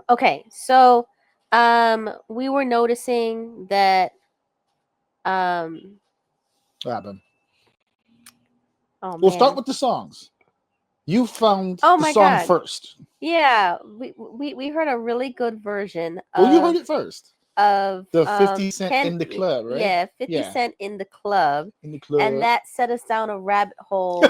Okay, so we were noticing that What happened? oh We'll start man. with the songs. You found Oh the my song god. first. Yeah, we heard a really good version Well, you heard it first. of The 50 Cent Ken, in the club, right? yeah, 50 Yeah. Cent in the club, In the club. and that set us down a rabbit hole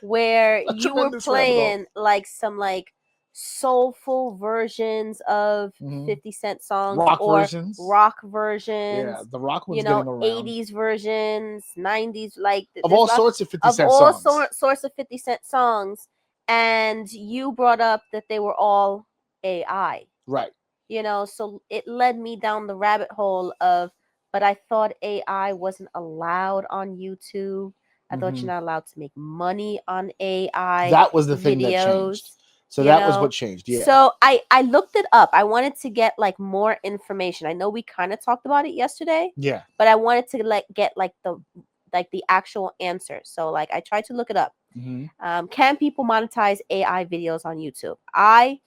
where A you were tremendous rabbit hole. playing like some like soulful versions of Mhm. 50 Cent songs Rock or versions. rock versions. Yeah, the rock one's You know, getting around. 80s versions, 90s, like Of there's all lots sorts of 50 of Cent all songs. sorts of 50 Cent songs, and you brought up that they were all AI. Right. You know, so it led me down the rabbit hole of, but I thought AI wasn't allowed on YouTube. I thought you're not allowed to make money on AI That was the thing that changed. videos. So you that was know? what changed. Yeah. So I looked it up. I wanted to get like more information. I know we kind of talked about it yesterday, Yeah. but I wanted to like get like the actual answer. So like I tried to look it up. Can people monetize AI videos on YouTube? I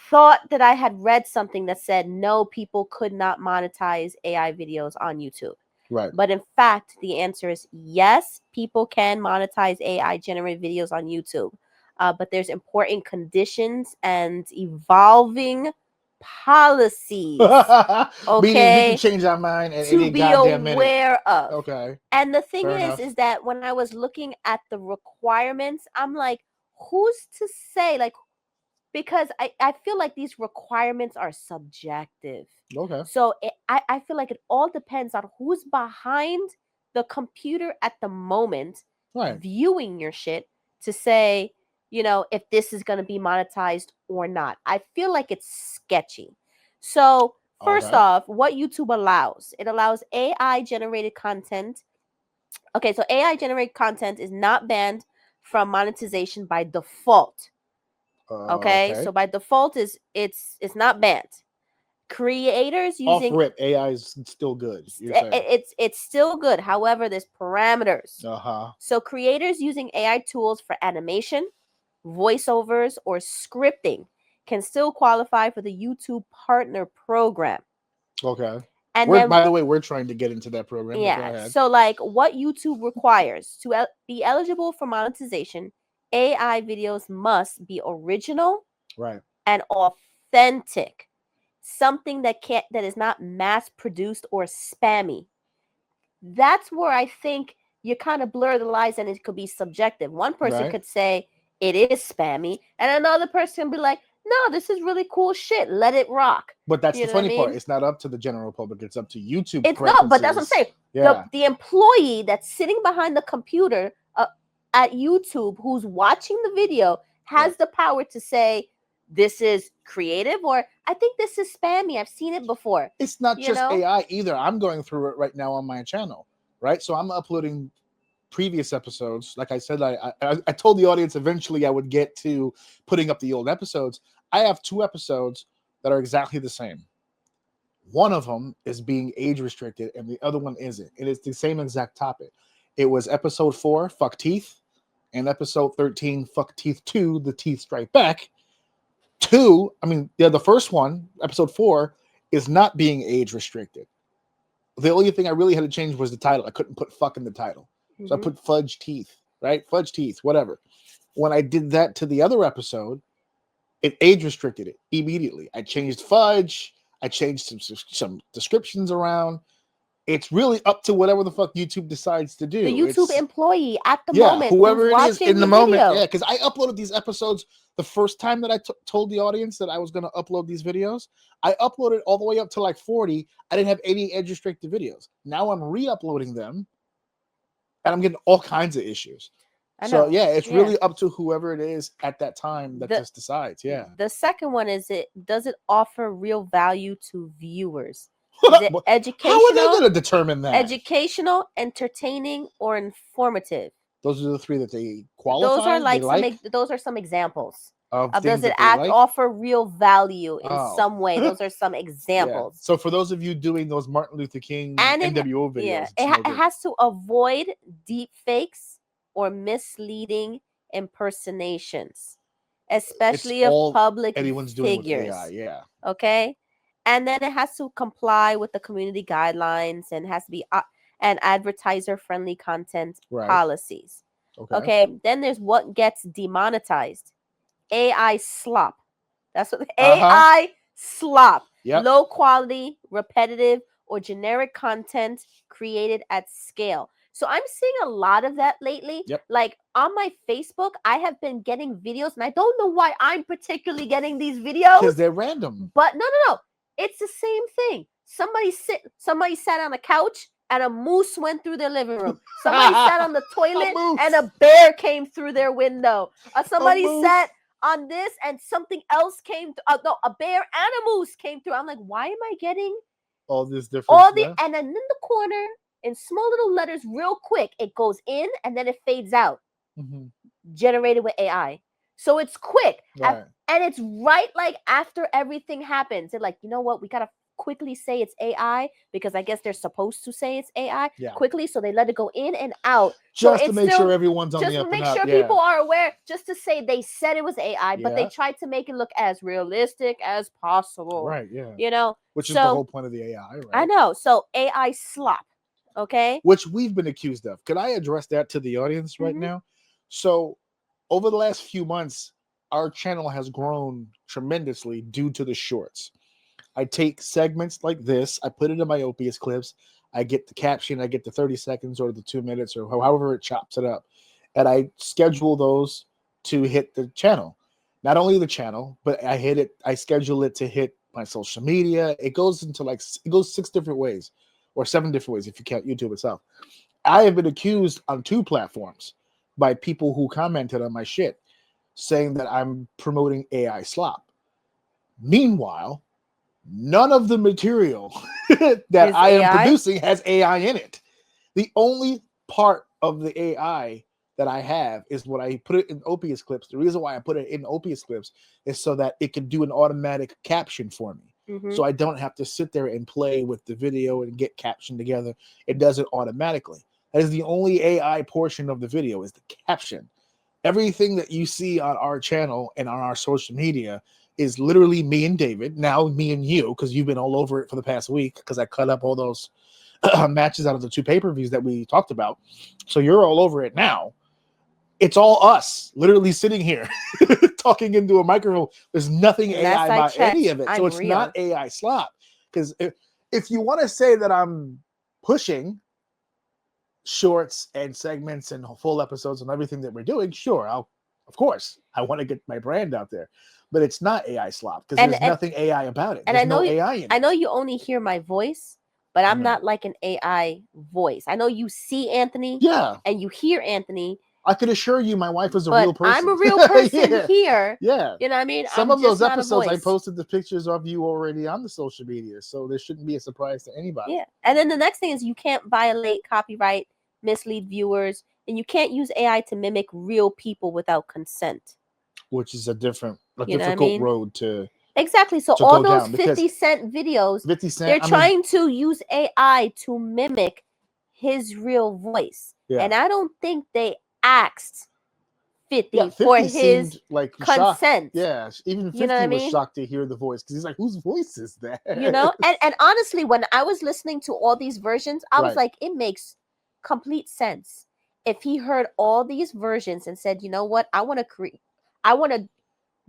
thought that I had read something that said no, people could not monetize AI videos on YouTube. Right. But in fact, the answer is yes, people can monetize AI generated videos on YouTube. But there's important conditions and evolving policies. Okay. Meaning we can Okay. change our mind at To any be goddamn minute. aware of. Okay. And the thing Fair enough. is that when I was looking at the requirements, I'm like, who's to say? Like, because I feel like these requirements are subjective. Okay. So I feel like it all depends on who's behind the computer at the moment Right. viewing your shit to say, you know, if this is going to be monetized or not. I feel like it's sketchy. So first Okay. off, what YouTube allows, it allows AI generated content. Okay, so AI generated content is not banned from monetization by default. Okay, so by default it's not banned. Creators Off using rip, AI is still good. You're saying. it's still good. However, there's parameters. Uh-huh. So creators using AI tools for animation, voiceovers, or scripting can still qualify for the YouTube Partner Program. Okay. And then, by the way, we're trying to get into that program. But go yeah, ahead. so like what YouTube requires to be eligible for monetization, AI videos must be original, Right, and authentic. Something that is not mass produced or spammy. That's where I think you kind of blur the lines and it could be subjective. One person right. could say it is spammy, and another person be like, no, this is really cool shit. Let it rock. But that's You the know what I funny part. mean? It's not up to the general public. It's up to YouTube. It's no, but that's what I'm saying. Yeah. The employee that's sitting behind the computer at YouTube who's watching the video has Right. the power to say this is creative or I think this is spammy. I've seen it before. It's not You just know? AI either. I'm going through it right now on my channel, right? So I'm uploading previous episodes. Like I said, I told the audience eventually I would get to putting up the old episodes. I have 2 episodes that are exactly the same. One of them is being age restricted, and the other one isn't. It is the same exact topic. It was episode 4, fuck teeth, and episode 13, fuck teeth 2, the teeth strike back. 2, I mean, the first one, episode 4, is not being age restricted. The only thing I really had to change was the title. I couldn't put fuck in the title. So I put fudge teeth, right? Fudge teeth, whatever. When I did that to the other episode, it age restricted it immediately. I changed fudge. I changed some descriptions around. It's really up to whatever the fuck YouTube decides to do. The YouTube employee at the yeah, moment, whoever it is in the moment. video. Yeah, because I uploaded these episodes the first time that I told the audience that I was going to upload these videos. I uploaded all the way up to like 40. I didn't have any age restricted videos. Now I'm re-uploading them, and I'm getting all kinds of issues. So yeah, it's really up to whoever it is at that time that just decides. Yeah. The second one is does it offer real value to viewers? Is it educational? How are they going to determine that? Educational, entertaining, or informative? Those are the 3 that they qualify. Those are like those are some examples of does it offer real value in some way? Those are some examples. Yeah. So for those of you doing those Martin Luther King and NWO videos, it has to avoid deep fakes or misleading impersonations. especially It's of all public anyone's doing with figures. AI. Yeah. Okay, and then it has to comply with the community guidelines and has to be and advertiser friendly content Right. policies. Okay, then there's what gets demonetized. AI slop. That's what AI slop. Yep. Low quality, repetitive, or generic content created at scale. So I'm seeing a lot of that lately. Yep. Like on my Facebook, I have been getting videos, and I don't know why I'm particularly getting these videos. Because they're random. But no. It's the same thing. Somebody sat on a couch and a moose went through their living room. Somebody sat on the toilet and a bear came through their window. Somebody sat on this and something else came no, a bear and a moose came through. I'm like, why am I getting all this different stuff? And then in the corner in small little letters real quick, it goes in and then it fades out. Generated with AI. So it's quick. Right. And it's right like after everything happens. They're like, you know what? We got to quickly say it's AI because I guess they're supposed to say it's AI quickly. So they let it go in and out. Just to make sure everyone's on the up and up. Just to make sure people are aware, just to say they said it was AI, but they tried to make it look as realistic as possible. Right, yeah. You know? Which is the whole point of the AI, right? I know. So AI slop. Okay? Which we've been accused of. Could I address that to the audience right now? So over the last few months, our channel has grown tremendously due to the shorts. I take segments like this, I put it in my Opus clips, I get the caption, I get the 30 seconds or the 2 minutes or however it chops it up, and I schedule those to hit the channel. Not only the channel, but I schedule it to hit my social media. It goes into it goes 6 different ways or 7 different ways if you count YouTube itself. I have been accused on 2 platforms by people who commented on my shit saying that I'm promoting AI slop. Meanwhile, none of the material that I am producing has AI in it. The only part of the AI that I have is when I put it in Opus clips. The reason why I put it in Opus clips is so that it can do an automatic caption for me. So I don't have to sit there and play with the video and get caption together. It does it automatically. That is the only AI portion of the video is the caption. Everything that you see on our channel and on our social media is literally me and David. Now me and you, because you've been all over it for the past week because I cut up all those matches out of the 2 pay-per-views that we talked about. So you're all over it now. It's all us literally sitting here talking into a microphone. There's nothing AI about any of it. So it's not AI slop. Because if you want to say that I'm pushing shorts and segments and full episodes and everything that we're doing, sure, of course I want to get my brand out there, but it's not AI slop because there's nothing AI about it. There's no AI in it. I know you only hear my voice, but I'm not like an AI voice. I know you see Anthony, and you hear Anthony. I could assure you my wife is a real person. I'm a real person here. Yeah. You know what I mean? Some of those episodes I posted the pictures of you already on the social media, so there shouldn't be a surprise to anybody. Yeah. And then the next thing is you can't violate copyright, mislead viewers, and you can't use AI to mimic real people without consent. Which is a difficult road to exactly. So all those 50 Cent videos, they're trying to use AI to mimic his real voice. Yeah. And I don't think they asked 50 for his like consent. Shocked. Yeah, even 50 was shocked to hear the voice because he's like, whose voice is that? You know, and honestly, when I was listening to all these versions, I was like, it makes complete sense. If he heard all these versions and said, you know what, I want to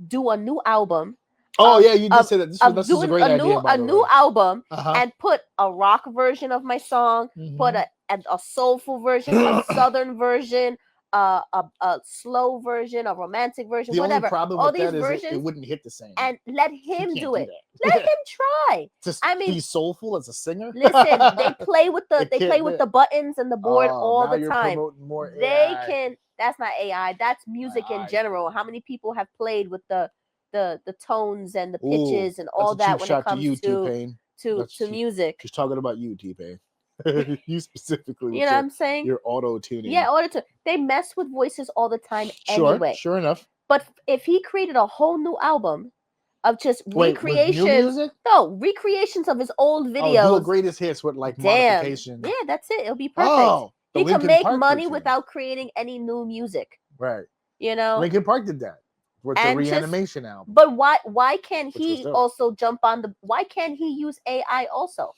do a new album. Oh yeah, you did say that. This is a great idea. A new album and put a rock version of my song, put a soulful version, a southern version, a slow version, a romantic version, whatever. The only problem all with these that versions, is it wouldn't hit the same. And let him do it. Let him try. Just be soulful as a singer. Listen, they play with the buttons and the board all the time. More they can. That's not AI. That's music in general. How many people have played with the tones and the pitches and all that when it comes to music? She's talking about you, T-Pain. You specifically. You know what I'm saying? Your auto-tuning. Yeah, auto-tune. They mess with voices all the time anyway. Sure enough. But if he created a whole new album of just recreations, recreations of his old videos. Do a greatest hits with like modifications. Yeah, that's it. It'll be perfect. Oh, he can make money without creating any new music. Right. You know? Linkin Park did that. With the reanimation album. But why can't Which was he dope. also jump on the? Why can't he use AI also?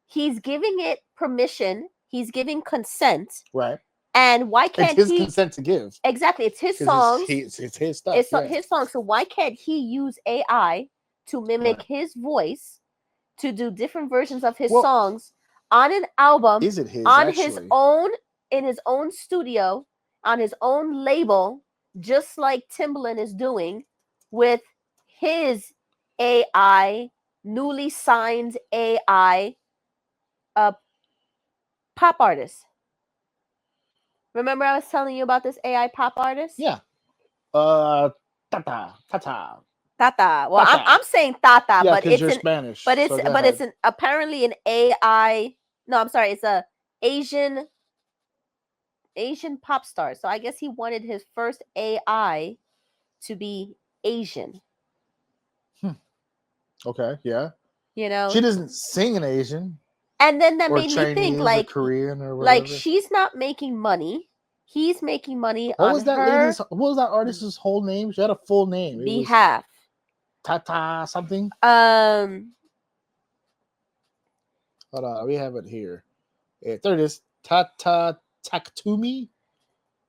He's giving it permission. He's giving consent. Right. And why can't It's his consent to give. Exactly, it's his 'Cause songs. it's his stuff. It's yeah. his song. So why can't he use AI to mimic Right. his voice to do different versions of his Well, songs on an album Is it his on actually? his own, in his own studio, on his own label, just like Timbaland is doing with his AI, newly signed AI pop artist. Remember I was telling you about this AI pop artist? Yeah. Tata. Tata. Well, Tata. I'm saying Tata, Yeah, but because you're Spanish. but it's so go but ahead. it's an apparently an AI. No, I'm sorry, it's a Asian pop star. So I guess he wanted his first AI to be Asian. Okay, yeah. You know, She doesn't sing in Asian. and then that or made Chinese me think or like Korean or whatever. she's not making money. He's making money What on was that her lady's? What was that artist's whole name? She had a full name. It was behalf. Tata something. Hold on, we have it here. Yeah, there it is. Tata Taktumi.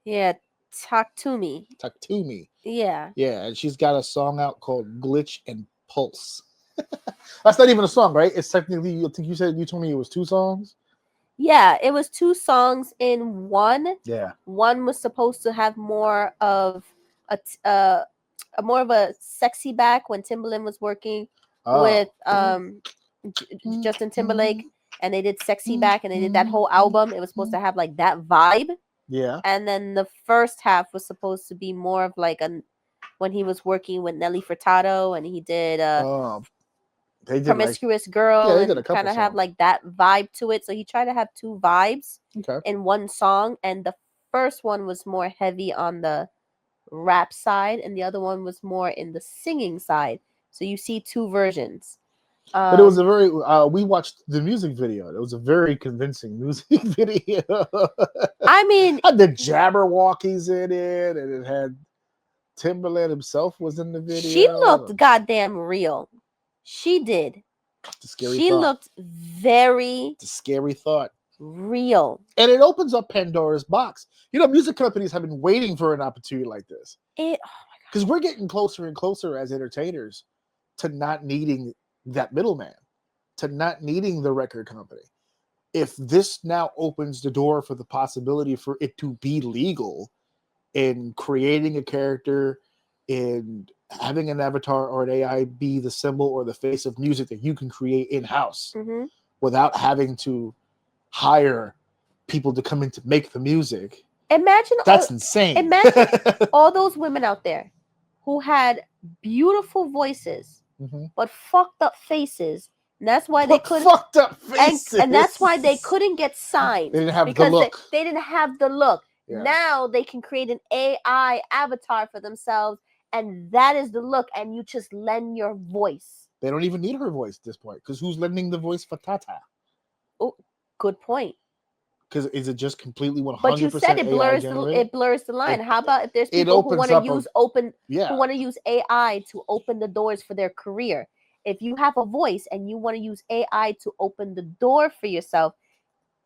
Yeah, talk to me. Taktumi. Yeah. Yeah, and she's got a song out called Glitch and Pulse. That's not even a song, right? It's technically, I think you told me it was 2 songs. Yeah, it was 2 songs in one. Yeah. One was supposed to have more of more of a sexy back when Timbaland was working with Justin Timberlake, and they did sexy back, and they did that whole album. It was supposed to have like that vibe. Yeah. And then the first half was supposed to be more of like when he was working with Nelly Furtado, and he did they did Promiscuous Girl, Yeah, they did a and couple kind of have songs. like that vibe to it. So he tried to have 2 vibes Okay. in one song, and the first one was more heavy on the rap side, and the other one was more in the singing side. So you see 2 versions. But it was a very we watched the music video. It was a very convincing music video. I mean, it had the Jabberwockies in it, and it had Timberland himself was in the video. She looked goddamn real. She did. It's a scary she thought. Looked very It's a scary thought. Real. And it opens up Pandora's box. You know, music companies have been waiting for an opportunity like this. Because we're getting closer and closer as entertainers to not needing that middleman, to not needing the record company. If this now opens the door for the possibility for it to be legal in creating a character, in having an avatar or an AI be the symbol or the face of music that you can create in-house without having to hire people to come in to make the music. Imagine that's insane. Imagine all those women out there who had beautiful voices but fucked up faces. And that's why they couldn't fucked up faces. And that's why they couldn't get signed. They didn't have the look. They didn't have the look. Yeah. Now they can create an AI avatar for themselves, and that is the look, and you just lend your voice. They don't even need her voice at this point, because who's lending the voice for Tata? Oh, good point. Because is it just completely 100%? But you said it blurs the line. How about if there's people who want to use AI to open the doors for their career? If you have a voice and you want to use AI to open the door for yourself,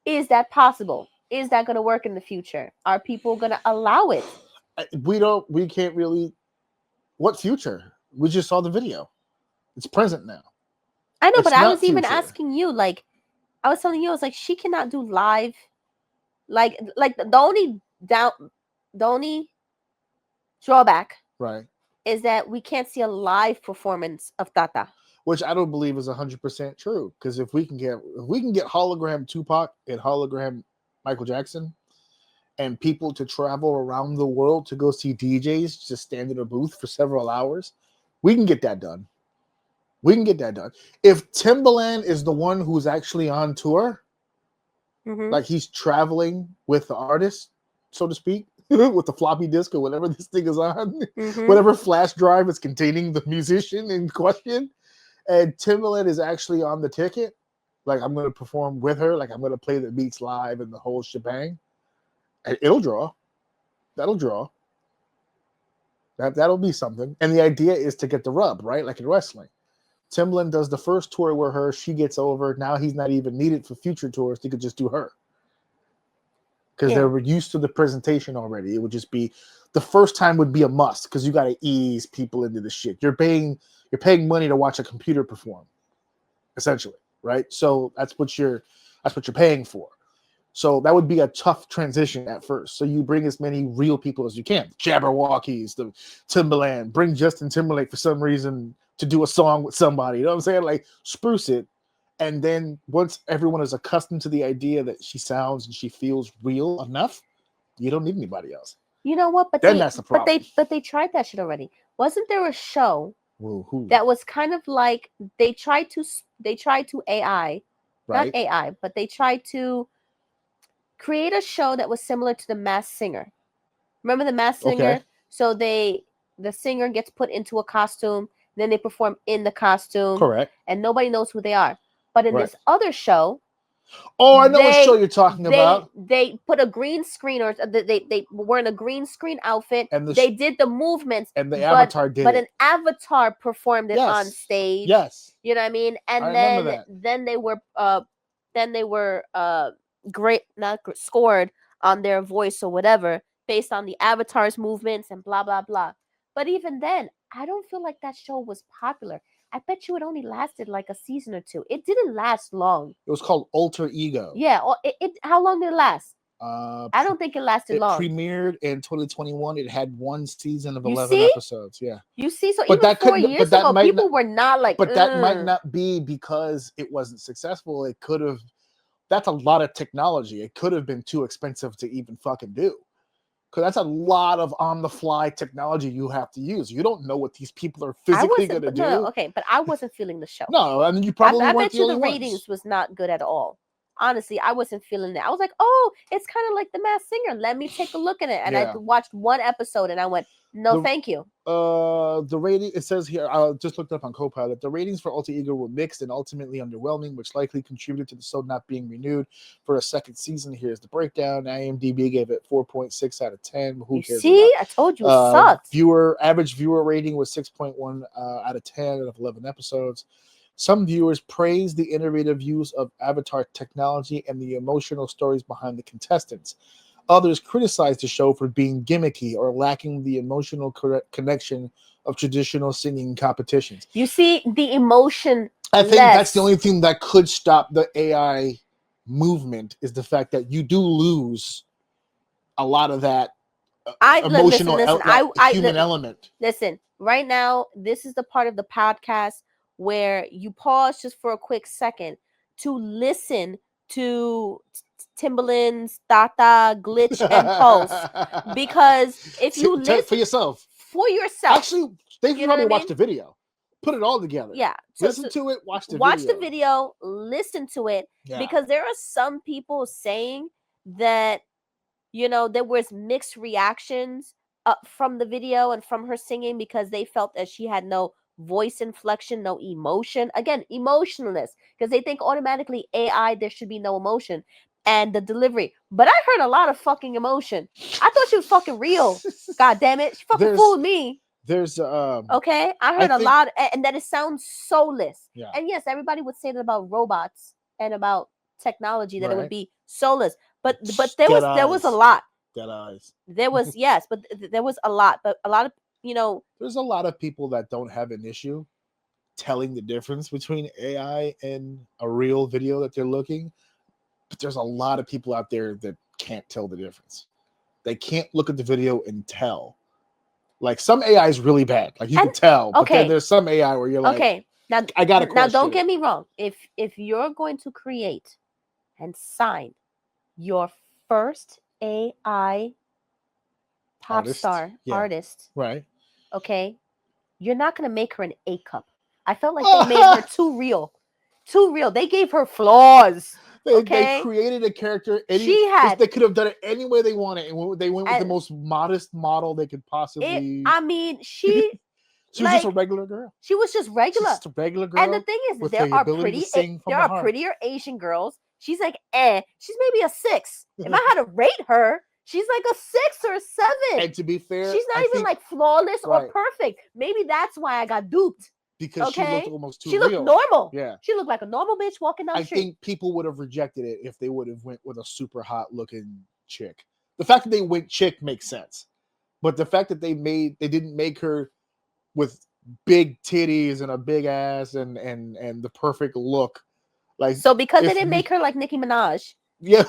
is that possible? Is that going to work in the future? Are people going to allow it? We can't really. What future? We just saw the video. It's present now. I know, but I was even asking you, like, I was telling you, I was like, she cannot do live. Like the only drawback, right, is that we can't see a live performance of Tata, which I don't believe is 100% true. Because if we can get hologram Tupac and hologram Michael Jackson, and people to travel around the world to go see DJs just stand in a booth for several hours, we can get that done. If Timbaland is the one who's actually on tour, like he's traveling with the artist, so to speak, with the floppy disk or whatever this thing is on, whatever flash drive is containing the musician in question, and Timbaland is actually on the ticket, like I'm going to perform with her, like I'm going to play the beats live and the whole shebang, and it'll draw. That'll draw. That'll be something. And the idea is to get the rub, right? Like in wrestling. Timbaland does the first tour with her. She gets over. Now he's not even needed for future tours. They could just do her. Because they were used to the presentation already. It would just be, the first time would be a must because you got to ease people into the shit. You're paying money to watch a computer perform, essentially, right? So that's what you're paying for. So that would be a tough transition at first. So you bring as many real people as you can. Jabberwockies, the Timbaland, bring Justin Timberlake for some reason to do a song with somebody. You know what I'm saying? Like spruce it. And then once everyone is accustomed to the idea that she sounds and she feels real enough, you don't need anybody else. You know what? But then that's the problem. But they tried that shit already. Wasn't there a show Who? that was kind of like they tried to AI, right? not AI, but they tried to create a show that was similar to The Masked Singer. Remember The Masked Singer? Okay. So the singer gets put into a costume, then they perform in the costume. Correct. And nobody knows who they are. But in this other show, I know what show you're talking about. They put a green screen, or they were in a green screen outfit, and they did the movements, and the avatar did but it. an avatar performed it on stage. Yes. You know what I mean? And then they were scored on their voice or whatever based on the avatar's movements and blah blah blah. But even then, I don't feel like that show was popular. I bet you it only lasted like a season or two. It didn't last long. It was called Alter Ego. Yeah. How long did it last? I don't think it lasted long. It premiered in 2021. It had one season of 11 episodes. Yeah. You see? So but even 4 years ago, people were not like... But that might not be because it wasn't successful. It could have... That's a lot of technology. It could have been too expensive to even fucking do. Because that's a lot of on-the-fly technology you have to use. You don't know what these people are physically going to do. No, okay, but I wasn't feeling the show. No, I mean, you probably weren't the only ones. I bet you the ratings was not good at all. Honestly, I wasn't feeling it. I was like, oh, it's kind of like The Masked Singer. Let me take a look at it. And I watched one episode and I went, no, thank you. The rating, it says here, I just looked up on Copilot, the ratings for Alter Ego were mixed and ultimately underwhelming, which likely contributed to the show not being renewed for a second season. Here's the breakdown. IMDb gave it 4.6 out of 10. Who cares? See, I told you it sucked. Average viewer rating was 6.1 out of 10 out of 11 episodes. Some viewers praised the innovative use of avatar technology and the emotional stories behind the contestants. Others criticized the show for being gimmicky or lacking the emotional connection of traditional singing competitions. You see, the emotion. I think that's the only thing that could stop the AI movement is the fact that you do lose a lot of that emotional human element. Listen, right now, this is the part of the podcast where you pause just for a quick second to listen to Timbaland's Tata glitch and pulse, because if you listen for yourself, actually, they probably watched the video, put it all together. Yeah, listen to it, watch the video, listen to it, because there are some people saying that there was mixed reactions from the video and from her singing because they felt that she had no voice inflection, no emotion. Again, emotionless, because they think automatically AI, there should be no emotion. And the delivery. But I heard a lot of fucking emotion. I thought she was fucking real. God damn it. She fucking fooled me. There's okay. I heard a lot, and that it sounds soulless. Yeah. And yes, everybody would say that about robots and about technology, that it would be soulless. But there was a lot. Dead eyes. There was, yes, but there was a lot. But a lot of there's a lot of people that don't have an issue telling the difference between AI and a real video that they're looking. But there's a lot of people out there that can't tell the difference. They can't look at the video and tell. Like some AI is really bad. Like you can tell. But then there's some AI where you're like, okay, now I got a question. Now don't get me wrong. If you're going to create and sign your first AI pop star artist, right? Okay, you're not gonna make her an A cup. I felt like they made her too real. They gave her flaws. They created a character. They could have done it any way they wanted, and they went with the most modest model they could possibly. She was just a regular girl. She was just regular. Just a regular girl. And the thing is, there are prettier Asian girls. She's like, she's maybe a 6. If I had to rate her, She's like a 6 or a 7. And to be fair, she's not I even think, like flawless or right, perfect. Maybe that's why I got duped. because she Okay, looked almost too she looked real. normal. Yeah. She looked like a normal bitch walking down the I street. think people would have rejected it if they would have went with a super hot looking chick. The fact that they went chick makes sense, but the fact that they didn't make her with big titties and a big ass and the perfect look, like, So because they if didn't we- make her like Nicki Minaj, yeah,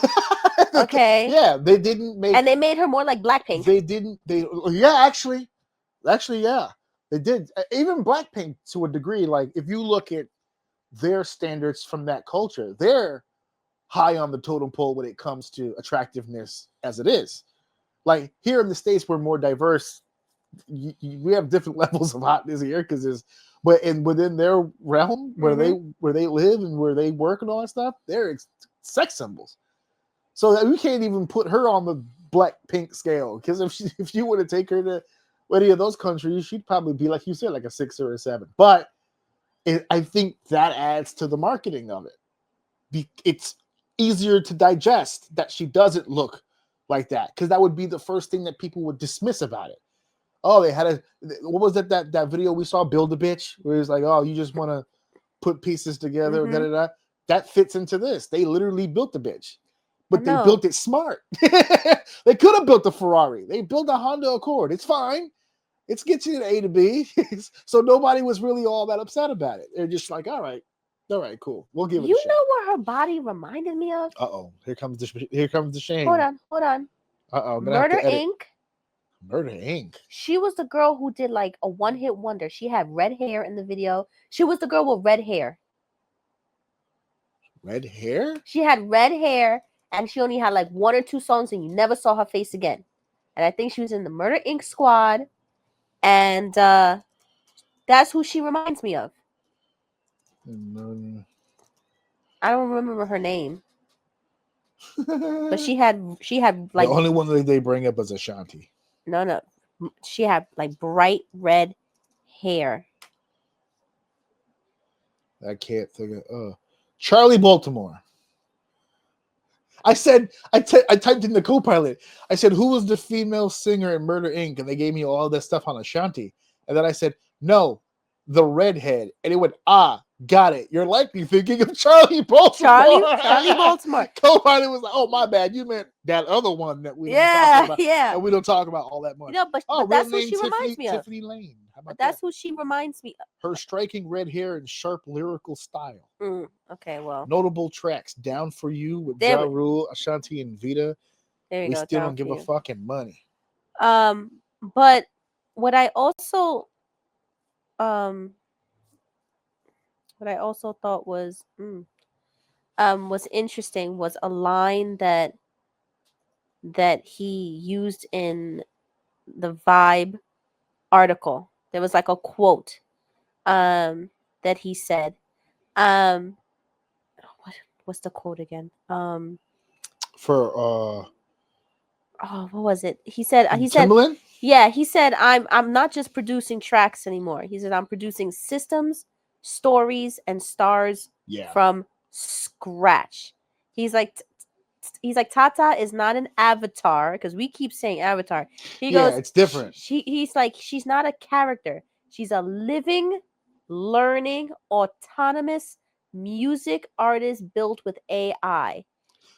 okay, yeah, they didn't make, and they made her more like Blackpink. Actually, yeah, they did. Even Blackpink, to a degree, like if you look at their standards from that culture, they're high on the totem pole when it comes to attractiveness as it is. Like here in the States, we're more diverse. We have different levels of hotness here because within their realm where they live and where they work and all that stuff, they're sex symbols. So we can't even put her on the Blackpink scale, because if you were to take her to any of those countries, she'd probably be, like you said, like a 6 or a 7. But I think that adds to the marketing of it. It's easier to digest that she doesn't look like that, because that would be the first thing that people would dismiss about it. Oh, they had what was that video we saw, Build a Bitch, where it's like, oh, you just want to put pieces together, that fits into this. They literally built the bitch, but they built it smart. They could have built a Ferrari. They built a Honda Accord. It's fine. It gets you to A to B. So nobody was really all that upset about it. They're just like, all right, cool. We'll give it a shot. You know what her body reminded me of? Uh-oh. Here comes the shame. Hold on. Uh-oh. Murder Inc. Murder Inc. She was the girl who did like a one-hit wonder. She had red hair in the video. She was the girl with red hair. Red hair? She had red hair, and she only had like 1 or 2 songs, and you never saw her face again. And I think she was in the Murder Inc. squad, and that's who she reminds me of. I don't remember her name, but she had like, the only one that they bring up is Ashanti. No, she had like bright red hair. I can't think of Charlie Baltimore. I said I typed in the Copilot. I said, who was the female singer in Murder Inc. And they gave me all that stuff on Ashanti. And then I said, no, the redhead. And it went, got it. You're likely thinking of Charlie Baltimore. Charlie Baltimore. Copilot was like, oh, my bad. You meant that other one that we don't talk about. Yeah. And we don't talk about all that much. No, but that's who she reminds me of. Tiffany Lane. How about but that's who she reminds me of. Her striking red hair and sharp lyrical style. Okay, well. Notable tracks: Down for You with Ja Rule, Ashanti, and Vita. There you we go. Still Don't Give a Fucking Money. But what I also thought was interesting was a line that he used in the Vibe article. There was like a quote that he said. What's the quote again? What was it? He said Timbaland? Yeah, he said I'm not just producing tracks anymore. He said I'm producing systems, stories, and stars from scratch. He's like Tata is not an avatar, because we keep saying avatar. He goes, it's different. He's like, she's not a character. She's a living, learning, autonomous music artist built with AI.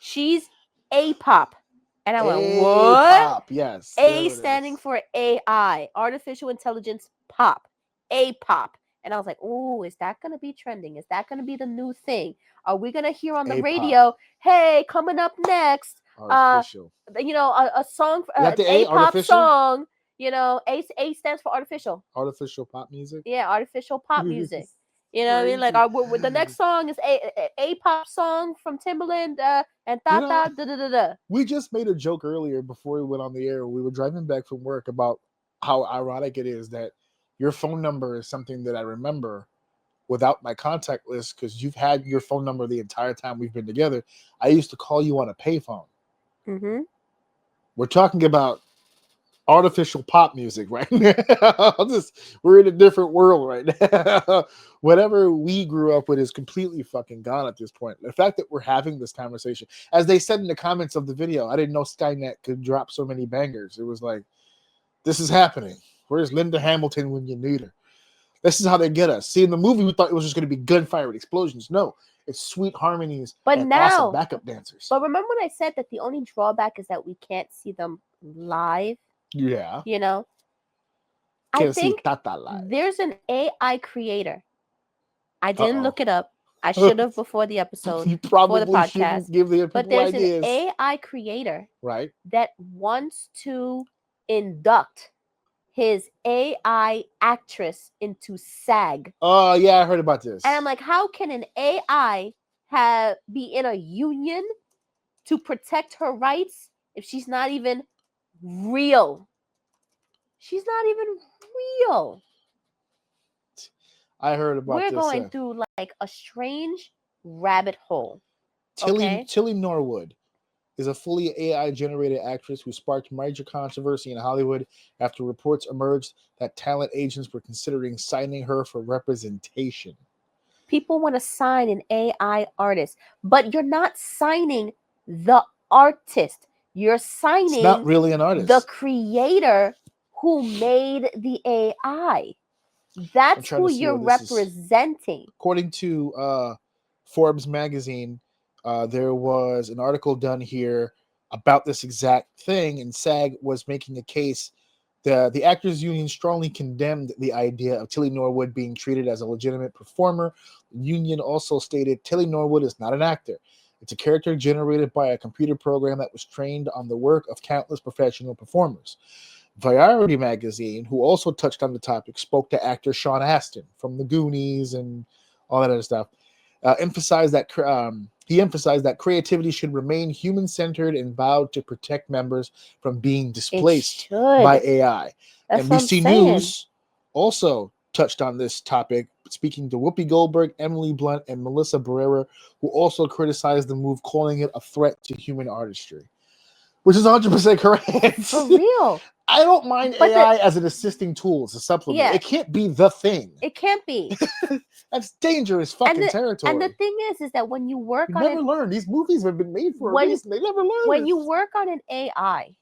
She's A-pop. And I went, what? A-pop, yes. A standing for AI, artificial intelligence pop. A-pop. And I was like, oh, is that going to be trending? Is that going to be the new thing? Are we going to hear on the radio, hey, coming up next, artificial. A song, A-pop song, A stands for artificial. Artificial pop music? Yeah, artificial pop music. You know what I mean? Like, the next song is a pop song from Timbaland and da-da-da-da-da. We just made a joke earlier before we went on the air. We were driving back from work about how ironic it is that your phone number is something that I remember without my contact list, because you've had your phone number the entire time we've been together. I used to call you on a payphone. Mm-hmm. We're talking about artificial pop music right now. We're in a different world right now. Whatever we grew up with is completely fucking gone at this point. The fact that we're having this conversation, as they said in the comments of the video, I didn't know Skynet could drop so many bangers. It was like, this is happening. Where's Linda Hamilton when you need her? This is how they get us. See, in the movie, we thought it was just going to be gunfire and explosions. No, it's sweet harmonies and awesome backup dancers. But remember when I said that the only drawback is that we can't see them live? Yeah. You know? Can't I think see Tata live. There's an AI creator. I didn't look it up. I should have before the episode. You probably before the podcast. shouldn't give the people but there's ideas. An AI creator right that wants to induct his AI actress into SAG. Oh, yeah, I heard about this. And I'm like, how can an AI be in a union to protect her rights if she's not even real? She's not even real. I heard about We're this. We're going through like a strange rabbit hole. Tilly Norwood is a fully AI-generated actress who sparked major controversy in Hollywood after reports emerged that talent agents were considering signing her for representation. People want to sign an AI artist, but you're not signing the artist. You're signing it's not really an artist. The creator who made the AI. That's who you're representing. According to Forbes magazine, there was an article done here about this exact thing, and SAG was making a case. The Actors Union strongly condemned the idea of Tilly Norwood being treated as a legitimate performer. The union also stated Tilly Norwood is not an actor. It's a character generated by a computer program that was trained on the work of countless professional performers. Variety magazine, who also touched on the topic, spoke to actor Sean Astin from The Goonies and all that other stuff. Emphasized that creativity should remain human-centered and vowed to protect members from being displaced by AI. That's NBC News also touched on this topic, speaking to Whoopi Goldberg, Emily Blunt, and Melissa Barrera, who also criticized the move, calling it a threat to human artistry, which is 100% correct. For real. I don't mind AI as an assisting tool, as a supplement. Yeah. It can't be the thing. It can't be. That's dangerous fucking territory. And the thing is that when you work on never learn. These movies have been made for a reason. They never learn. When you work on an AI,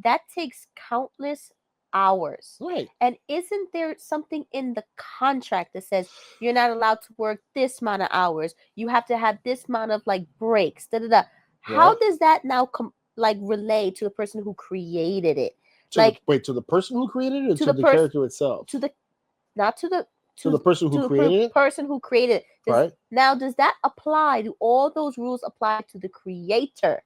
that takes countless hours. Right. And isn't there something in the contract that says you're not allowed to work this amount of hours? You have to have this amount of like breaks. Yeah. How does that now relay to the person who created it? To the person who created it, or to the character itself? To the person who created it. Person who created it. Right. Now, does that apply? Do all those rules apply to the creator?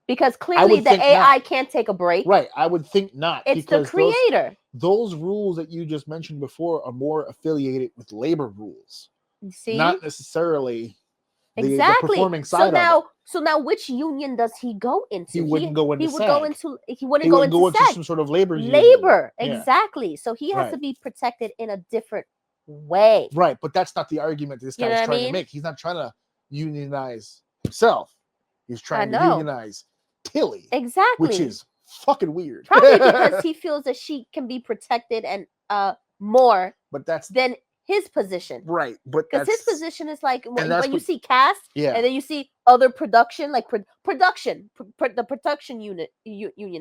Because clearly the AI can't take a break. Right. I would think not. It's the creator. Those rules that you just mentioned before are more affiliated with labor rules. You see? Not necessarily the performing side of it. So now, which union does he go into? He wouldn't go into SAG. He wouldn't go into SAG. Some sort of labor union. Labor, exactly. So he has to be protected in a different way. Right, but that's not the argument this guy's trying to make. He's not trying to unionize himself. He's trying to unionize Tilly. Exactly. Which is fucking weird. Probably because he feels that she can be protected and more than his position. Right. But because his position is like when you see cast and then you see other production, like the production union.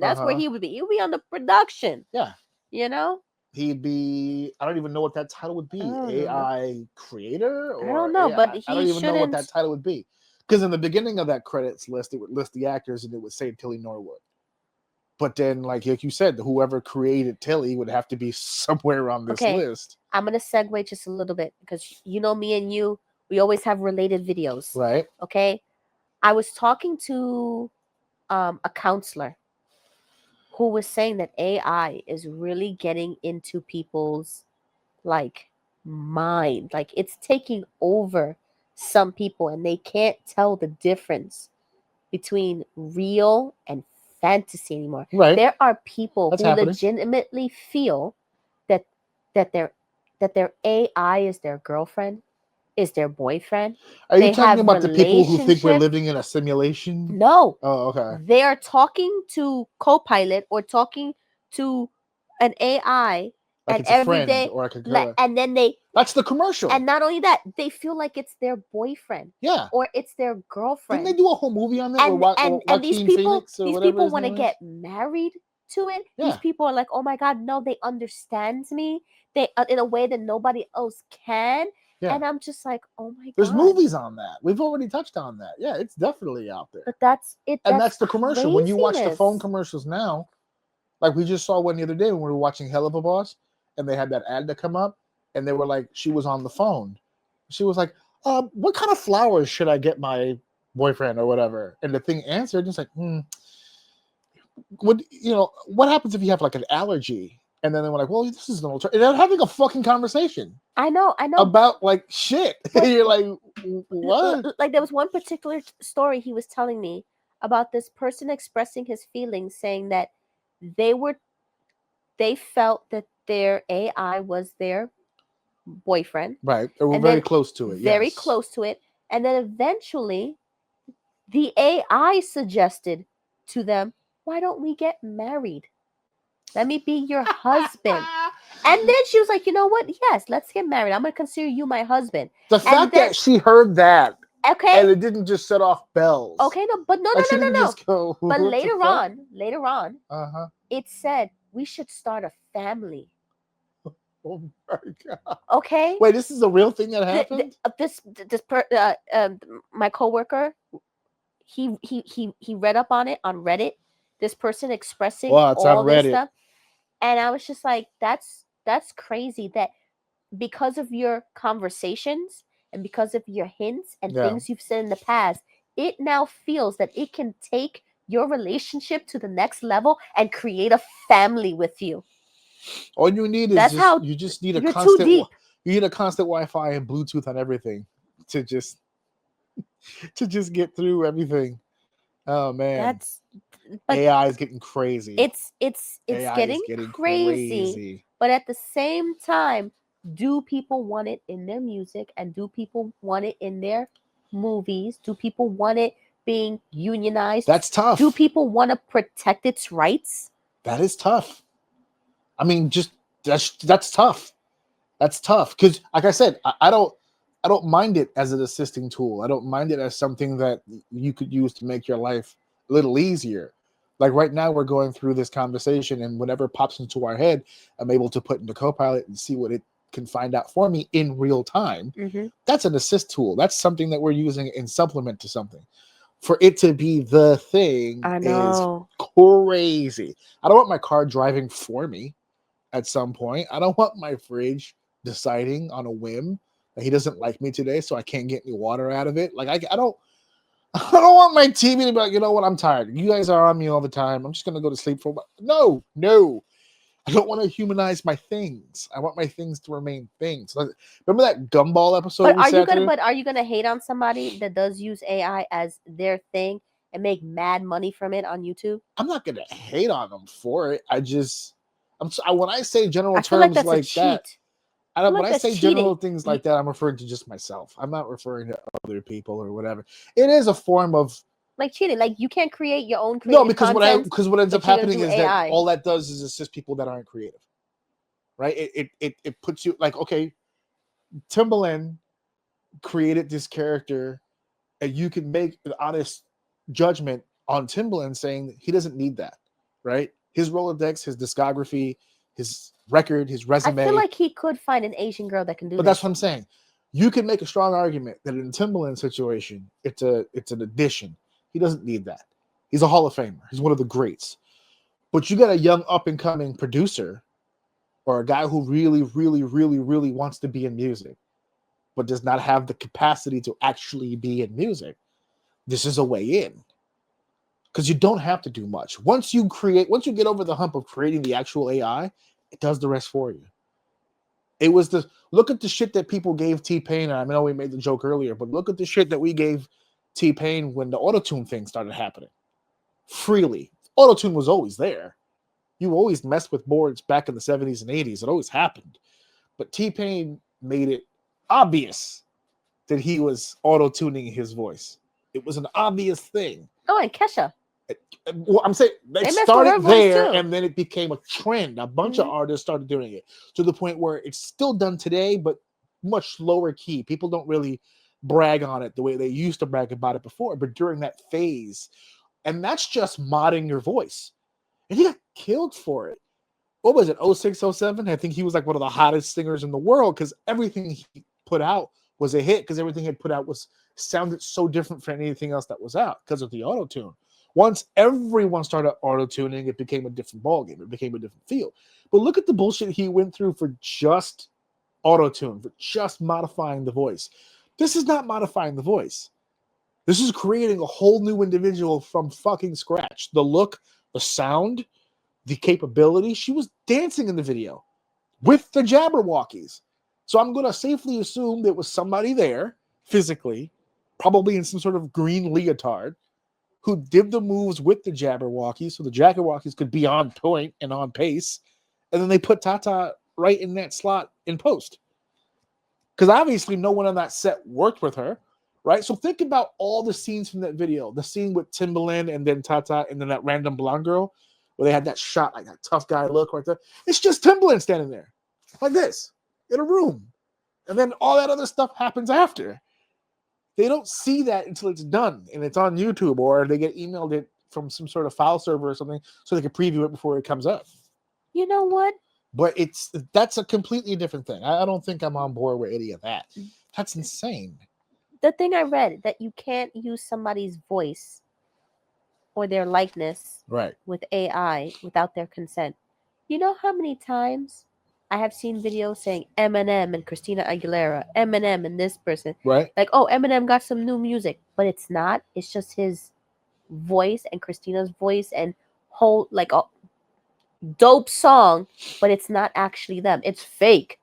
That's where he would be. He would be on the production. Yeah. You know? He'd be, I don't even know what that title would be. AI creator? Or I don't know, but I don't even know what that title would be. Because in the beginning of that credits list, it would list the actors and it would say Tilly Norwood. But then, like you said, whoever created Tilly would have to be somewhere on this list. I'm going to segue just a little bit because you know me and you, we always have related videos. Right. Okay. I was talking to a counselor who was saying that AI is really getting into people's mind. Like it's taking over some people and they can't tell the difference between real and fantasy anymore. Right. There are people who legitimately feel that their AI is their girlfriend, is their boyfriend. Are you talking about the people who think we're living in a simulation? No. Oh, okay. They are talking to Copilot or talking to an AI Like and it's a every friend day, or a concurrent. and then they, That's the commercial. and not only that, they feel like it's their boyfriend Yeah. or it's their Didn't girlfriend. they do a whole movie on that? And these Joaquin people, Phoenix or whatever his want to name is? get married to it. Yeah. These people are like, oh my God, no, they understands me. They in a way that nobody else can. Yeah. And I'm just like, oh my God. There's movies on that. We've already touched on that. Yeah, it's definitely out there. But that's it. And that's the commercial. When you watch the craziness. phone commercials now, like we just saw one the other day when we were watching Hell of a Boss, and they had that ad that come up, and they were like, she was on the phone. She was like, what kind of flowers should I get my boyfriend or whatever? And the thing answered, it's like, what happens if you have like an allergy? And then they were like, well, this is an alternative. They're having a fucking conversation. I know. About like shit. You're like, what? Like there was one particular story he was telling me about this person expressing his feelings, saying that they felt that their AI was their boyfriend. Right. They were very close to it. Very yes. close to it. And then eventually the AI suggested to them, why don't we get married? Let me be your husband. And then she was like, you know what? Yes, let's get married. I'm going to consider you my husband. The fact that she heard that, okay, and it didn't just set off bells. Okay, no. But no. Just go, but later on, uh-huh. It said we should start a family. Oh my God. Okay. Wait, this is a real thing that happened? My coworker, he read up on it on Reddit. This person expressing all this stuff, and I was just like, that's crazy. That because of your conversations and because of your hints and things you've said in the past, it now feels that it can take your relationship to the next level and create a family with you. All you need is you just need a constant. You need a constant Wi-Fi and Bluetooth on everything to just get through everything. Oh man, AI is getting crazy. It's getting crazy. But at the same time, do people want it in their music, and do people want it in their movies? Do people want it being unionized? That's tough. Do people want to protect its rights? That is tough. I mean, just that's tough. That's tough because, like I said, I don't mind it as an assisting tool. I don't mind it as something that you could use to make your life a little easier. Like right now, we're going through this conversation, and whenever it pops into our head, I'm able to put into Copilot and see what it can find out for me in real time. Mm-hmm. That's an assist tool. That's something that we're using in supplement to something. For it to be the thing is crazy. I don't want my car driving for me at some point. I don't want my fridge deciding on a whim that he doesn't like me today, so I can't get any water out of it. Like I don't want my TV to be like, you know what, I'm tired. You guys are on me all the time. I'm just gonna go to sleep for a while. No. I don't want to humanize my things. I want my things to remain things. Remember that Gumball episode? But are you gonna hate on somebody that does use AI as their thing and make mad money from it on YouTube? I'm not gonna hate on them for it. When I say general terms like that, when I say general things like that, I'm referring to just myself. I'm not referring to other people or whatever. It is a form of like cheating. Like you can't create your own creative content. Because what ends up happening is that all that does is assist people that aren't creative. Right? It puts you like, okay, Timbaland created this character, and you can make an honest judgment on Timbaland saying he doesn't need that, right? His Rolodex, his discography, his record, his resume. I feel like he could find an Asian girl that can do But that's what I'm saying. You can make a strong argument that in Timbaland's situation, it's an addition. He doesn't need that. He's a Hall of Famer. He's one of the greats. But you got a young up-and-coming producer or a guy who really, really, really, really wants to be in music, but does not have the capacity to actually be in music. This is a way in. Because you don't have to do much. Once you get over the hump of creating the actual AI, it does the rest for you. Look at the shit that people gave T-Pain. I know we made the joke earlier, but look at the shit that we gave T-Pain when the auto-tune thing started happening. Freely. Auto-tune was always there. You always messed with boards back in the 70s and 80s. It always happened. But T-Pain made it obvious that he was auto-tuning his voice. It was an obvious thing. Oh, and Kesha. Well, I'm saying They it messed with her started voice, there, too. and then it became a trend. A bunch of artists started doing it to the point where it's still done today, but much lower key. People don't really brag on it the way they used to brag about it before. But during that phase, and that's just modding your voice, and he got killed for it. What was it? 06, 07? I think he was like one of the hottest singers in the world because everything he put out was a hit because everything he had put out was sounded so different from anything else that was out because of the auto tune. Once everyone started auto tuning, it became a different ballgame. It became a different feel. But look at the bullshit he went through for just auto tune, for just modifying the voice. This is not modifying the voice. This is creating a whole new individual from fucking scratch. The look, the sound, the capability. She was dancing in the video with the Jabberwockies. So I'm going to safely assume there was somebody there physically, probably in some sort of green leotard, who did the moves with the Jabberwockies so the Jabberwockies could be on point and on pace. And then they put Tata right in that slot in post. Because obviously no one on that set worked with her, right? So think about all the scenes from that video. The scene with Timbaland and then Tata and then that random blonde girl where they had that shot, like that tough guy look right there. It's just Timbaland standing there like this in a room. And then all that other stuff happens after. They don't see that until it's done and it's on YouTube or they get emailed it from some sort of file server or something so they can preview it before it comes up. You know what? But that's a completely different thing. I don't think I'm on board with any of that. That's insane. The thing I read that you can't use somebody's voice or their likeness Right. with AI without their consent. You know how many times I have seen videos saying Eminem and Christina Aguilera, Eminem and this person. Right. Like, oh, Eminem got some new music, but it's not. It's just his voice and Christina's voice and whole like a dope song, but it's not actually them. It's fake.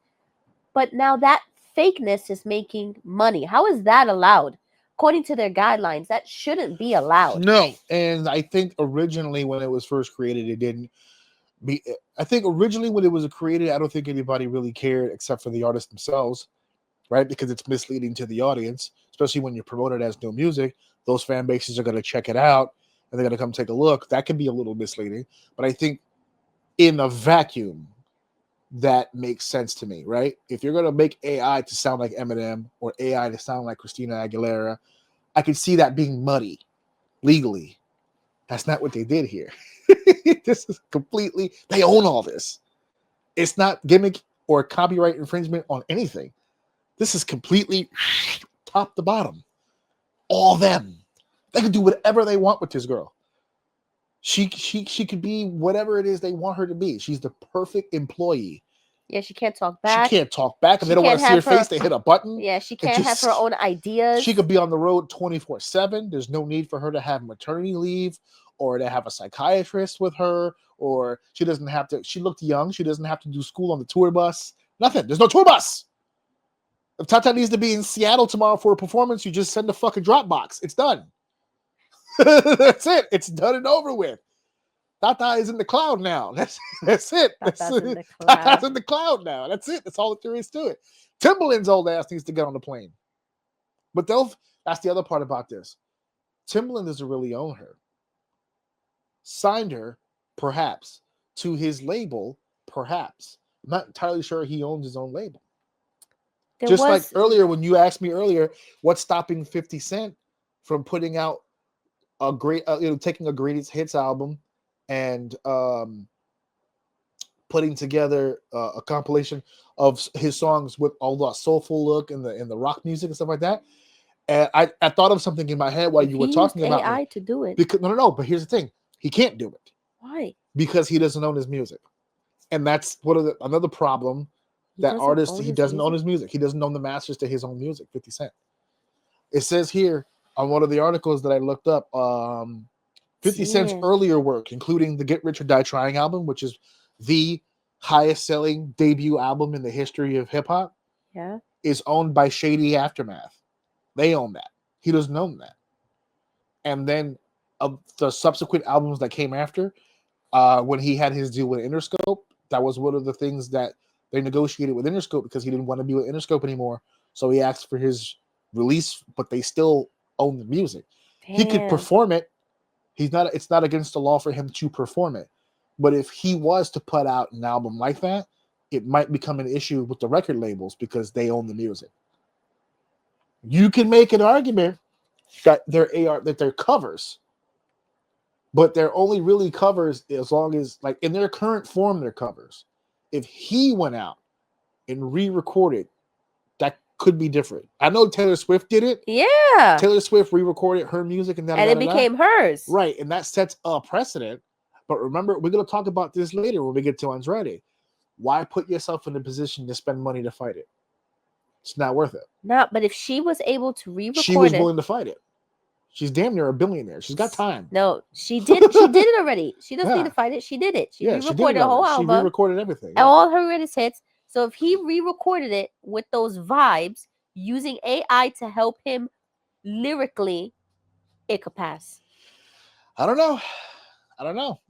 But now that fakeness is making money. How is that allowed? According to their guidelines, that shouldn't be allowed. No. And I think originally when it was first created, it didn't be. I think originally when it was created, I don't think anybody really cared except for the artists themselves, right? Because it's misleading to the audience, especially when you promote it as new music. Those fan bases are going to check it out and they're going to come take a look. That can be a little misleading. But I think in a vacuum, that makes sense to me, right? If you're going to make AI to sound like Eminem or AI to sound like Christina Aguilera, I could see that being muddy legally. That's not what they did here. This is completely, they own all this. It's not gimmick or copyright infringement on anything. This is completely top to bottom. All them. They can do whatever they want with this girl. She could be whatever it is they want her to be. She's the perfect employee. Yeah, she can't talk back. She can't talk back. If they don't want to see her face, they hit a button. Yeah, she can't have her own ideas. She could be on the road 24/7. There's no need for her to have maternity leave or to have a psychiatrist with her, or she doesn't have to. She looked young. She doesn't have to do school on the tour bus. Nothing. There's no tour bus. If Tata needs to be in Seattle tomorrow for a performance, you just send a fucking Dropbox. It's done. That's it. It's done and over with. Tata is in the cloud now. That's it. Tata's in the cloud now. That's it. That's all that there is to it. Timbaland's old ass needs to get on the plane. But that's the other part about this. Timbaland doesn't really own her. Signed her, perhaps, to his label, perhaps. I'm not entirely sure he owns his own label. Like earlier, when you asked me earlier, what's stopping 50 Cent from putting out a great, taking a greatest hits album and putting together a compilation of his songs with all the soulful look and the rock music and stuff like that. And I thought of something in my head while you were talking about AI to do it. Because no. But here's the thing: he can't do it. Why? Because he doesn't own his music, and that's another problem. That artist, he doesn't own his music. He doesn't own the masters to his own music. 50 Cent. It says here on one of the articles that I looked up, 50 Cent's earlier work, including the Get Rich or Die Trying album, which is the highest selling debut album in the history of hip hop, is owned by Shady Aftermath. They own that. He doesn't own that. And then of the subsequent albums that came after, when he had his deal with Interscope, that was one of the things that they negotiated with Interscope because he didn't want to be with Interscope anymore. So he asked for his release, but they still own the music. Damn. He could perform it. It's not against the law for him to perform it. But if he was to put out an album like that, it might become an issue with the record labels because they own the music. You can make an argument that they're covers, but they're only really covers as long as, like, in their current form, they're covers. If he went out and re-recorded, that could be different. I know Taylor Swift did it. Yeah. Taylor Swift re-recorded her music and it became hers. Right, and that sets a precedent. But remember, we're going to talk about this later when we get to Andrade. Why put yourself in a position to spend money to fight it? It's not worth it. No, but if she was able to re-record she was willing to fight it. She's damn near a billionaire. She's got time. No, she did. She did it already. She doesn't need to fight it. She did it. She re-recorded the whole album. She re-recorded everything. And all her greatest hits. So if he re-recorded it with those vibes, using AI to help him lyrically, it could pass. I don't know.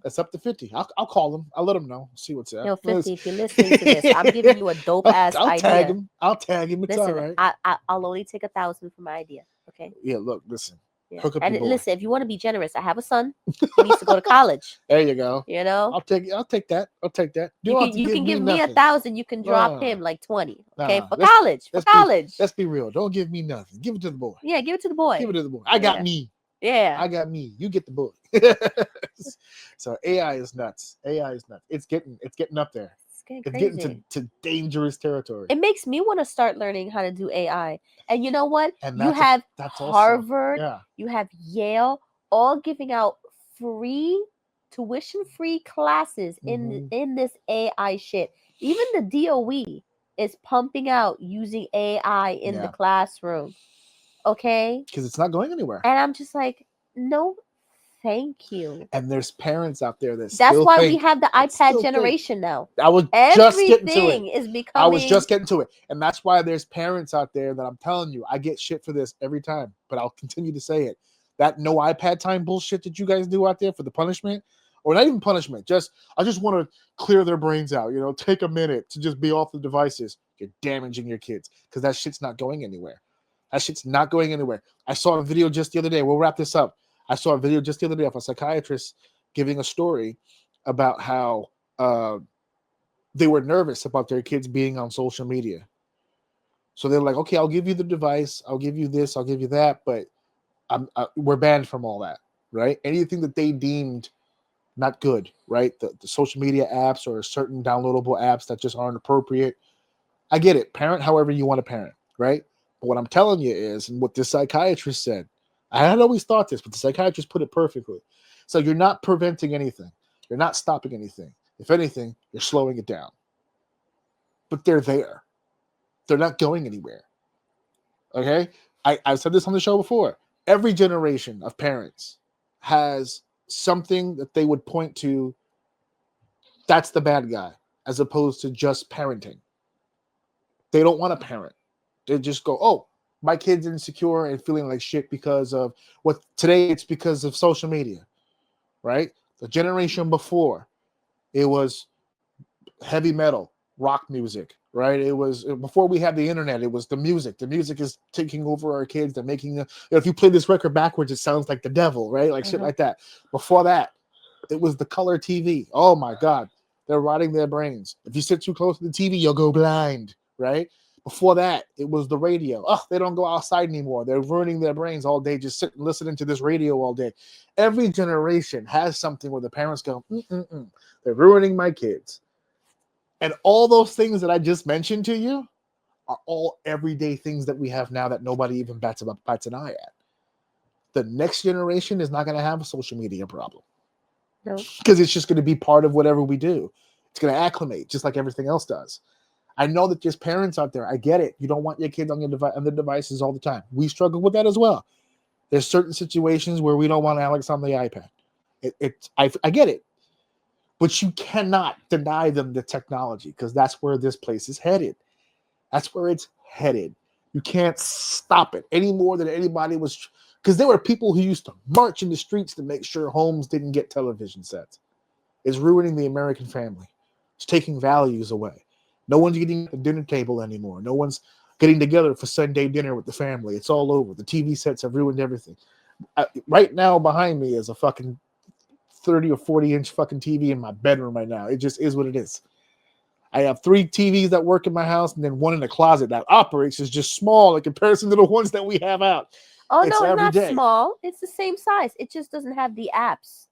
It's up to 50. I'll call him. I'll let him know. See what's up. Yo, 50, if you're listening to this, I'm giving you a dope ass idea. I'll tag him. It's all right. I'll only take 1,000 for my idea. Okay. Yeah. Look. Listen. Yeah. Hook up and your boy. Listen, if you want to be generous, I have a son who needs to go to college. There you go. You know. I'll take that. You can give me 1,000. You can drop him like 20. Okay, for college. Let's be real. Don't give me nothing. Give it to the boy. Yeah, give it to the boy. I got me. Yeah. I got me. You get the boy. So AI is nuts. It's getting up there. It's getting to dangerous territory. It makes me want to start learning how to do AI. And you know what? You have Harvard, you have Yale, all giving out free, tuition-free classes in this AI shit. Even the DOE is pumping out using AI in the classroom. Okay? Because it's not going anywhere. And I'm just like, no, thank you. And there's parents out there that's why we have the iPad generation now. I was just getting to it. Is becoming... I was just getting to it. And that's why there's parents out there that I'm telling you, I get shit for this every time, but I'll continue to say it. That no iPad time bullshit that you guys do out there for the punishment, or not even punishment, I just want to clear their brains out, take a minute to just be off the devices. You're damaging your kids because that shit's not going anywhere. I saw a video just the other day. We'll wrap this up. I saw a video just the other day of a psychiatrist giving a story about how they were nervous about their kids being on social media. So they're like, okay, I'll give you the device. I'll give you this. I'll give you that. But we're banned from all that, right? Anything that they deemed not good, right? The social media apps or certain downloadable apps that just aren't appropriate. I get it. Parent however you want to parent, right? But what I'm telling you is, and what this psychiatrist said, I had always thought this, but the psychiatrist put it perfectly. So you're not preventing anything. You're not stopping anything. If anything, you're slowing it down. But they're there. They're not going anywhere. Okay? I've said this on the show before. Every generation of parents has something that they would point to. That's the bad guy, as opposed to just parenting. They don't want to parent. They just go, oh, my kid's insecure and feeling like shit because of what today it's because of social media, right? The generation before, it was heavy metal, rock music, right? It was before we had the internet, it was the music. The music is taking over our kids. They're making, if you play this record backwards, it sounds like the devil, right? Like shit like that. Before that, it was the color TV. Oh my God. They're rotting their brains. If you sit too close to the TV, you'll go blind, right? Before that, it was the radio. Oh, they don't go outside anymore. They're ruining their brains all day, just sitting listening to this radio all day. Every generation has something where the parents go, they're ruining my kids. And all those things that I just mentioned to you are all everyday things that we have now that nobody even bats an eye at. The next generation is not going to have a social media problem. No. Because it's just going to be part of whatever we do. It's going to acclimate just like everything else does. I know that there's parents out there. I get it. You don't want your kids on the devices all the time. We struggle with that as well. There's certain situations where we don't want Alex on the iPad. I get it. But you cannot deny them the technology because that's where this place is headed. That's where it's headed. You can't stop it any more than anybody was. Because there were people who used to march in the streets to make sure homes didn't get television sets. It's ruining the American family. It's taking values away. No one's getting at the dinner table anymore. No one's getting together for Sunday dinner with the family. It's all over. The TV sets have ruined everything. Right now behind me is a fucking 30 or 40-inch fucking TV in my bedroom right now. It just is what it is. I have 3 TVs that work in my house, and then one in the closet that operates is just small in comparison to the ones that we have out. Oh, It's no, it's every not day. small. It's the same size. It just doesn't have the apps.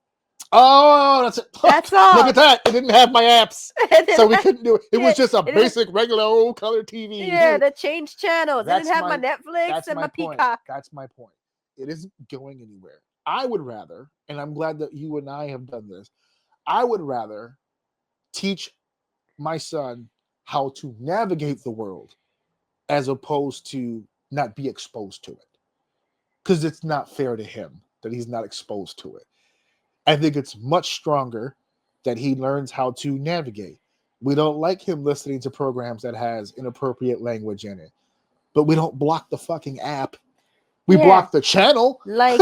Oh, that's it. That's all. Look at that. It didn't have my apps. So we couldn't do it. It was just a it basic, regular old color TV. Yeah, that changed channels. It That's didn't have my my- Netflix That's and my my point. Peacock. That's my point. It isn't going anywhere. I would rather, and I'm glad that you and I have done this, I would rather teach my son how to navigate the world as opposed to not be exposed to it. Because it's not fair to him that he's not exposed to it. I think it's much stronger that he learns how to navigate. We don't like him listening to programs that has inappropriate language in it, but we don't block the fucking app. We block the channel. Like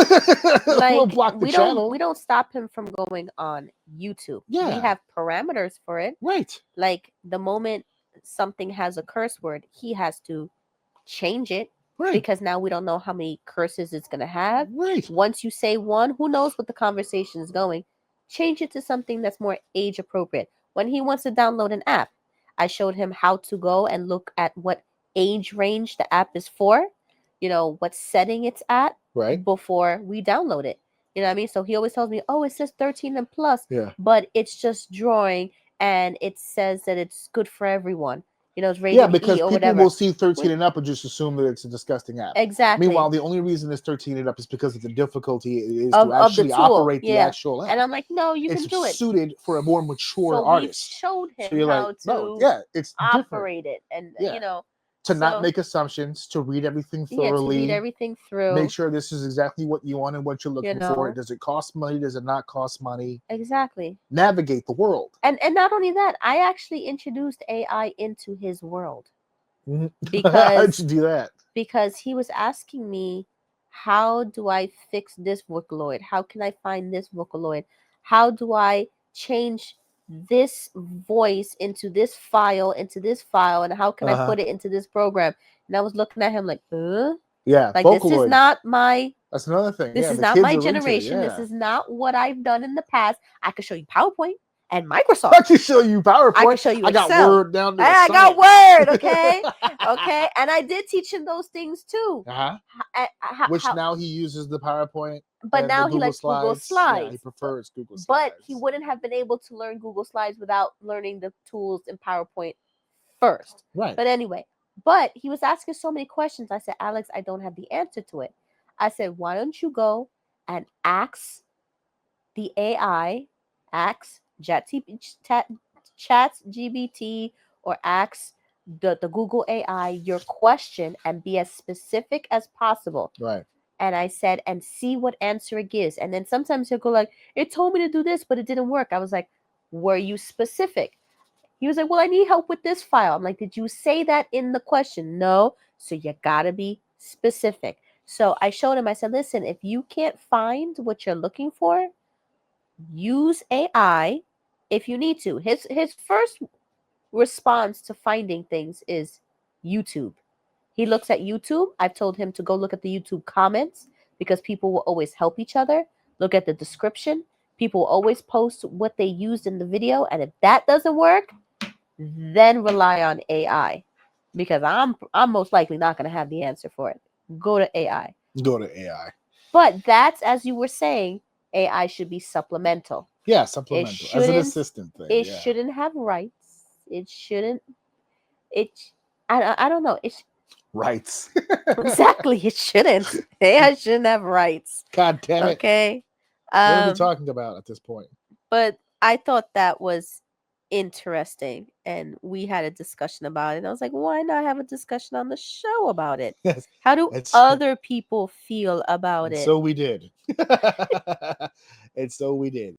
We'll block the channel. We don't stop him from going on YouTube. Yeah. We have parameters for it. Right. Like the moment something has a curse word, he has to change it. Right. Because now we don't know how many curses it's going to have. Right. Once you say one, who knows what the conversation is going. Change it to something that's more age appropriate. When he wants to download an app, I showed him how to go and look at what age range the app is for, you know, what setting it's at Right. before we download it. You know what I mean? So he always tells me, oh, it says 13 and plus, Yeah. but it's just drawing and it says that it's good for everyone. You know, it's rated because E or people whatever. will see 13 and up and just assume that it's a disgusting app. Exactly. Meanwhile, the only reason it's 13 and up is because of the difficulty it is of to actually the tool. operate the actual app. And I'm like, no, you It's can do it. suited for a more mature So artist. we showed him So you're how like, to no, yeah, it's different. operate it, and Yeah. you know, To not make assumptions, to read everything thoroughly. to read everything through. Make sure this is exactly what you want and what you're looking for. know. Does it cost money? Does it not cost money? Exactly. Navigate the world. And not only that, I actually introduced AI into his world How'd because you do that? because he was asking me, how do I fix this Vocaloid? How can I find this Vocaloid? How do I change this voice into this file, and how can I put it into this program? And I was looking at him like, Yeah, like Vocaloid. this is not my. That's another thing. This is not my generation. This is not what I've done in the past. I could show you PowerPoint and Microsoft. I can show you PowerPoint. I can show you Excel. I got Word down there. I got Word, okay? Okay. And I did teach him those things too. Which now he uses the PowerPoint. But now he likes Google Slides. Yeah, he prefers Google Slides. But he wouldn't have been able to learn Google Slides without learning the tools in PowerPoint first. Right. But anyway, but he was asking so many questions. I said, Alex, I don't have the answer to it. I said, why don't you go and ask the AI, ask ChatGPT, or ask the Google AI your question and be as specific as possible. Right. And I said, and see what answer it gives. And then sometimes he'll go like, it told me to do this, but it didn't work. I was like, were you specific? He was like, well, I need help with this file. I'm like, did you say that in the question? No. So you gotta be specific. So I showed him, I said, listen, if you can't find what you're looking for, use AI if you need to. His first response to finding things is YouTube. He looks at YouTube. I've told him to go look at the YouTube comments because people will always help each other. Look at the description. People will always post what they used in the video. And if that doesn't work, then rely on AI because I'm most likely not going to have the answer for it. Go to AI. Go to AI. But that's, as you were saying, AI should be supplemental. Yeah, supplemental. As an assistant thing. It shouldn't have rights. It shouldn't. I don't know. Rights. Exactly. It shouldn't. AI shouldn't have rights. God damn it. Okay. What are we talking about at this point? But I thought that was interesting, and we had a discussion about it. And I was like, why not have a discussion on the show about it? Yes. How do other people feel about it? So we did. And so we did.